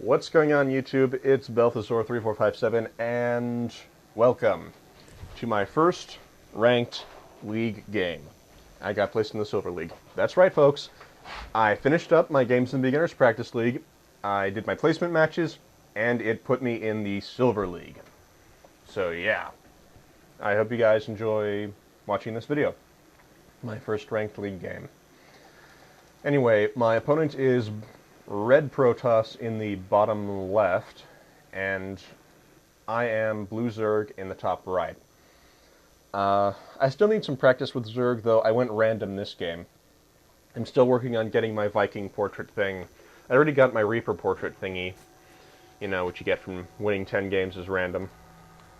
What's going on, YouTube? It's Belthazor3457, and welcome to my first ranked league game. I got placed in the Silver League. That's right, folks. I finished up my Games and Beginners Practice League, I did my placement matches, and it put me in the Silver League. So yeah, I hope you guys enjoy watching this video. My first ranked league game. Anyway, my opponent is Red Protoss in the bottom left, and I am Blue Zerg in the top right. I still need some practice with Zerg, though. I went random this game. I'm still working on getting my Viking portrait thing. I already got my Reaper portrait thingy, you know, what you get from winning 10 games is random.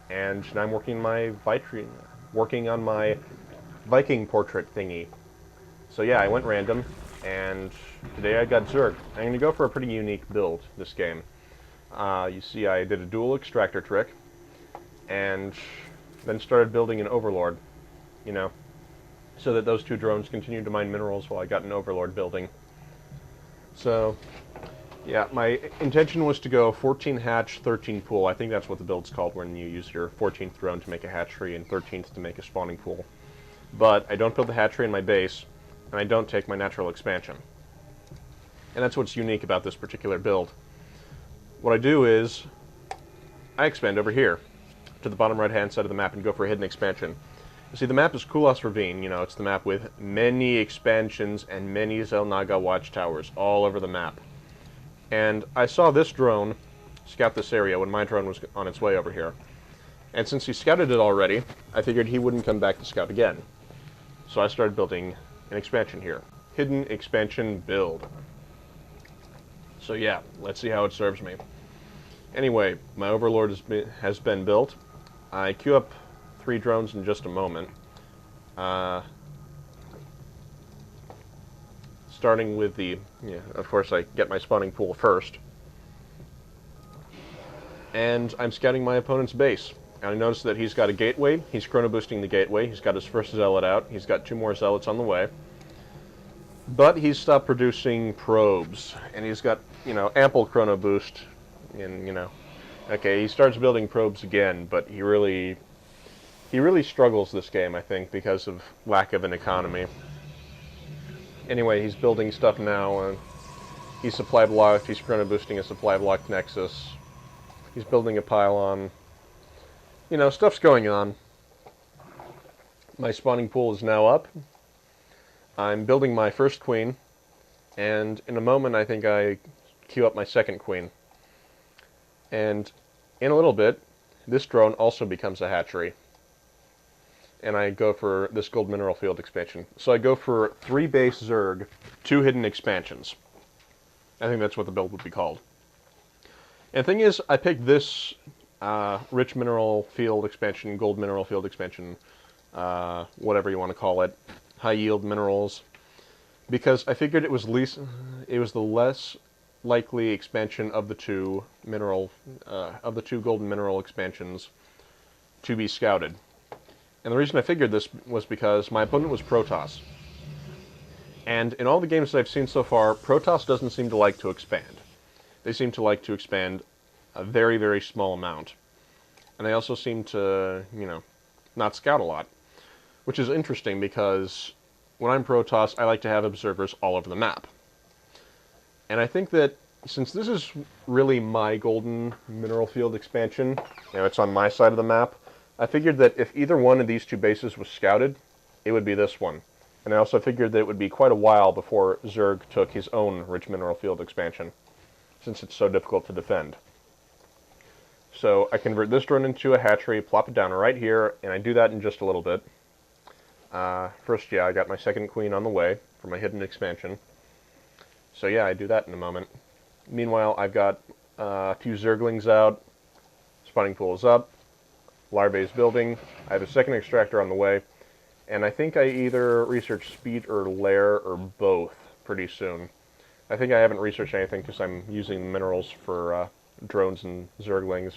And now I'm working on my Viking portrait thingy. So yeah, I went random, and today I got Zerg. I'm going to go for a pretty unique build this game. You see, I did a dual extractor trick, and then started building an Overlord, you know, so that those two drones continued to mine minerals while I got an Overlord building. So, yeah, my intention was to go 14 hatch, 13 pool. I think that's what the build's called when you use your 14th drone to make a hatchery and 13th to make a spawning pool. But I don't build the hatchery in my base, and I don't take my natural expansion. And that's what's unique about this particular build. What I do is, I expand over here, to the bottom right-hand side of the map, and go for a hidden expansion. You see, the map is Kulas Ravine. You know, it's the map with many expansions and many Zelnaga watchtowers all over the map. And I saw this drone scout this area when my drone was on its way over here. And since he scouted it already, I figured he wouldn't come back to scout again. So I started building an expansion here. Hidden expansion build. So yeah, let's see how it serves me. Anyway, my Overlord has been built. I queue up 3 drones in just a moment. Starting with the, of course I get my spawning pool first. And I'm scouting my opponent's base. And I notice that he's got a gateway. He's chrono boosting the gateway. He's got his first zealot out. He's got 2 more zealots on the way. But he's stopped producing probes, and he's got, you know, ample chrono boost, and, you know, okay, he starts building probes again, but he really struggles this game, I think, because of lack of an economy. Anyway, he's building stuff now, he's supply blocked, he's chrono boosting a supply blocked nexus, he's building a pylon, you know, stuff's going on. My spawning pool is now up. I'm building my first queen, and in a moment I think I queue up my second queen. And in a little bit, this drone also becomes a hatchery. And I go for this gold mineral field expansion. So I go for 3 base Zerg, 2 hidden expansions. I think that's what the build would be called. And the thing is, I picked this rich mineral field expansion, gold mineral field expansion, whatever you want to call it, high yield minerals, because I figured it was the less likely expansion of the two golden mineral expansions to be scouted. And the reason I figured this was because my opponent was Protoss. And in all the games that I've seen so far, Protoss doesn't seem to like to expand. They seem to like to expand a very, very small amount. And they also seem to, you know, not scout a lot. Which is interesting because when I'm Protoss, I like to have observers all over the map. And I think that since this is really my golden mineral field expansion, you know, it's on my side of the map, I figured that if either one of these 2 bases was scouted, it would be this one. And I also figured that it would be quite a while before Zerg took his own rich mineral field expansion, since it's so difficult to defend. So I convert this drone into a hatchery, plop it down right here, and I do that in just a little bit. First, yeah, I got my second queen on the way for my hidden expansion. So yeah, I do that in a moment. Meanwhile, I've got a few Zerglings out, spawning pool is up, larvae is building, I have a second extractor on the way, and I think I either research speed or lair or both pretty soon. I think I haven't researched anything because I'm using minerals for drones and Zerglings.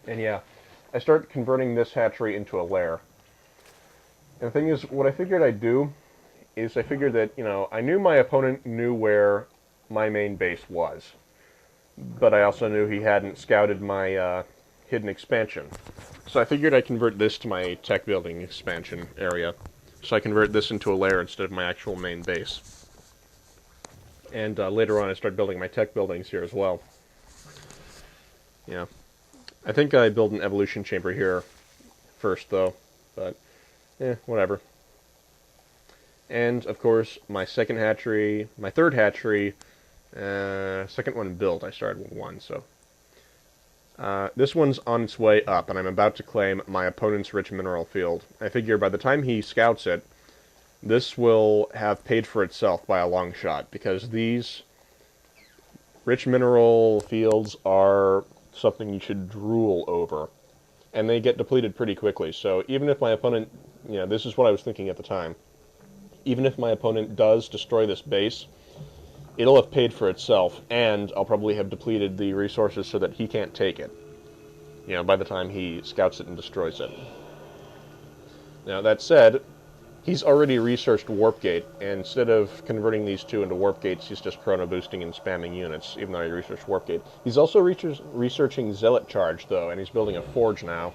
And yeah, I start converting this hatchery into a lair. And the thing is, what I figured I'd do is I figured that, you know, I knew my opponent knew where my main base was. but I also knew he hadn't scouted my hidden expansion. So I figured I'd convert this to my tech building expansion area. So I convert this into a lair instead of my actual main base. And later on I start building my tech buildings here as well. Yeah. I think I build an evolution chamber here first, though. But, whatever. And, of course, my second hatchery, my third hatchery, second one built. I started with one, so. This one's on its way up, and I'm about to claim my opponent's rich mineral field. I figure by the time he scouts it, this will have paid for itself by a long shot, because these rich mineral fields are something you should drool over. And they get depleted pretty quickly, so even if my opponent, this is what I was thinking at the time, even if my opponent does destroy this base, it'll have paid for itself, and I'll probably have depleted the resources so that he can't take it, by the time he scouts it and destroys it. Now, that said, he's already researched Warp Gate, and instead of converting these two into Warp Gates, he's just chrono boosting and spamming units, even though he researched Warp Gate. He's also researching Zealot Charge, though, and he's building a forge now.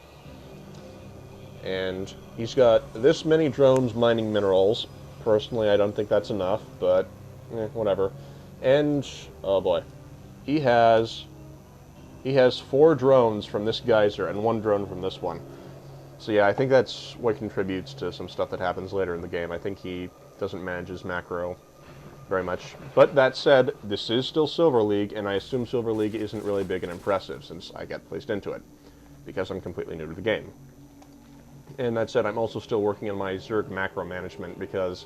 And he's got this many drones mining minerals. Personally, I don't think that's enough, but whatever. And, oh boy, he has 4 drones from this geyser and 1 drone from this one. So yeah, I think that's what contributes to some stuff that happens later in the game. I think he doesn't manage his macro very much. But that said, this is still Silver League, and I assume Silver League isn't really big and impressive since I got placed into it, because I'm completely new to the game. And that said, I'm also still working on my Zerg macro management, because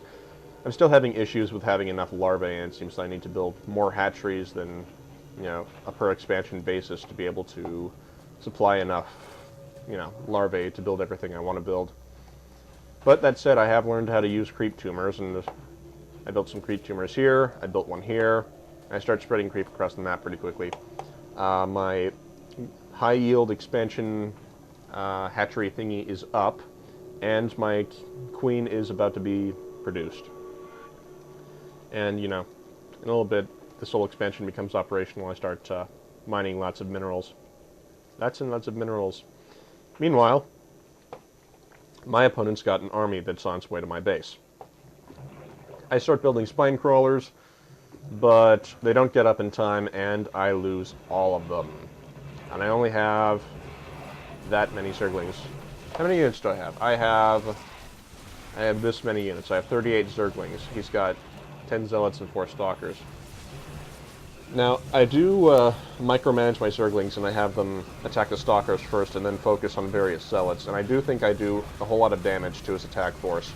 I'm still having issues with having enough larvae, and it seems that I need to build more hatcheries than, a per expansion basis to be able to supply enough larvae to build everything I want to build. But that said, I have learned how to use creep tumors, and I built some creep tumors here, I built one here, and I start spreading creep across the map pretty quickly. My high yield expansion hatchery thingy is up, and my queen is about to be produced. And, in a little bit, this whole expansion becomes operational. I start mining lots of minerals. Lots and lots of minerals. Meanwhile, my opponent's got an army that's on its way to my base. I start building spine crawlers, but they don't get up in time, and I lose all of them. And I only have that many Zerglings. How many units do I have? I have this many units. I have 38 Zerglings. He's got 10 Zealots and 4 Stalkers. Now, I do micromanage my Zerglings, and I have them attack the Stalkers first and then focus on various Zealots, and I do think I do a whole lot of damage to his attack force.